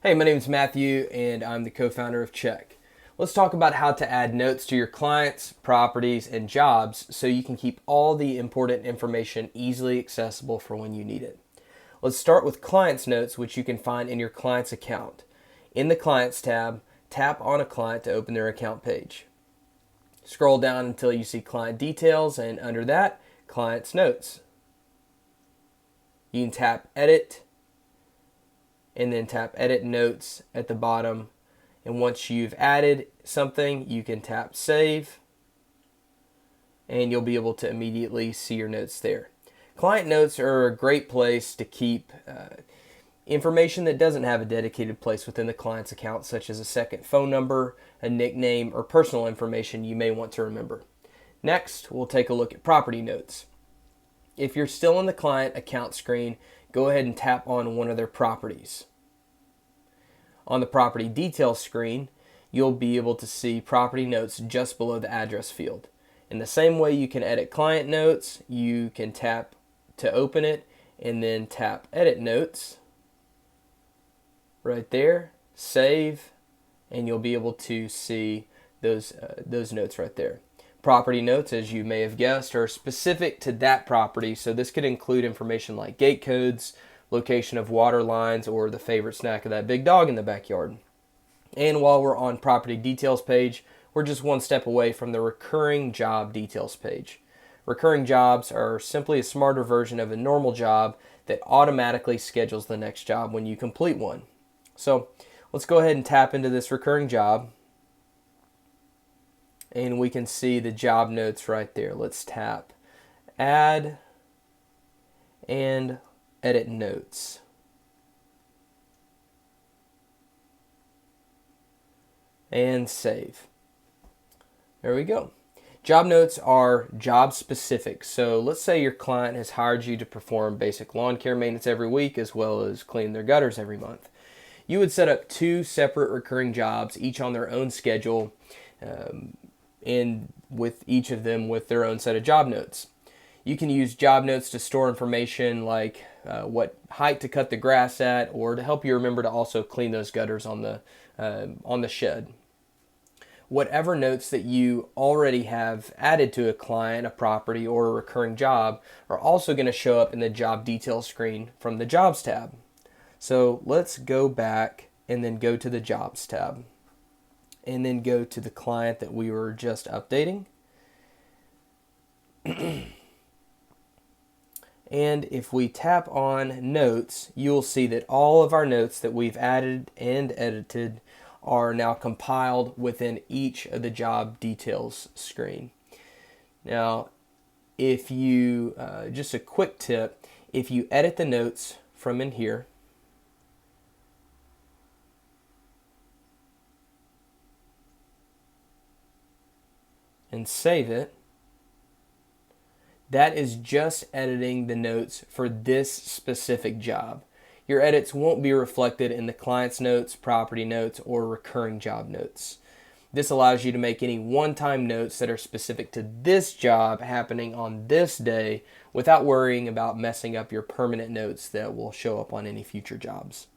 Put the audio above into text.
Hey, my name is Matthew and I'm the co-founder of Check. Let's talk about how to add notes to your clients, properties, and jobs so you can keep all the important information easily accessible for when you need it. Let's start with Clients Notes, which you can find in your client's account. In the Clients tab, tap on a client to open their account page. Scroll down until you see Client Details, and under that, Clients Notes. You can tap Edit and then tap Edit Notes at the bottom. And once you've added something, you can tap Save, and you'll be able to immediately see your notes there. Client notes are a great place to keep information that doesn't have a dedicated place within the client's account, such as a second phone number, a nickname, or personal information you may want to remember. Next, we'll take a look at property notes. If you're still in the client account screen, go ahead and tap on one of their properties. On the property details screen, you'll be able to see property notes just below the address field. In the same way you can edit client notes, you can tap to open it and then tap Edit Notes right there, save, and you'll be able to see those notes right there. Property notes, as you may have guessed, are specific to that property, so this could include information like gate codes, location of water lines, or the favorite snack of that big dog in the backyard. And while we're on property details page, we're just one step away from the recurring job details page. Recurring jobs are simply a smarter version of a normal job that automatically schedules the next job when you complete one. So let's go ahead and tap into this recurring job, and we can see the job notes right there. Let's tap Add and Edit Notes. And save. There we go. Job notes are job specific. So let's say your client has hired you to perform basic lawn care maintenance every week as well as clean their gutters every month. You would set up two separate recurring jobs, each on their own schedule, and with each of them with their own set of job notes. You can use job notes to store information like what height to cut the grass at, or to help you remember to also clean those gutters on the shed. Whatever notes that you already have added to a client, a property, or a recurring job are also going to show up in the job details screen from the Jobs tab. So let's go back and then go to the Jobs tab, and then go to the client that we were just updating. And if we tap on Notes, you'll see that all of our notes that we've added and edited are now compiled within each of the job details screen. Now, if you, just a quick tip, if you edit the notes from in here, and save it, that is just editing the notes for this specific job. Your edits won't be reflected in the client's notes, property notes, or recurring job notes. This allows you to make any one-time notes that are specific to this job happening on this day without worrying about messing up your permanent notes that will show up on any future jobs.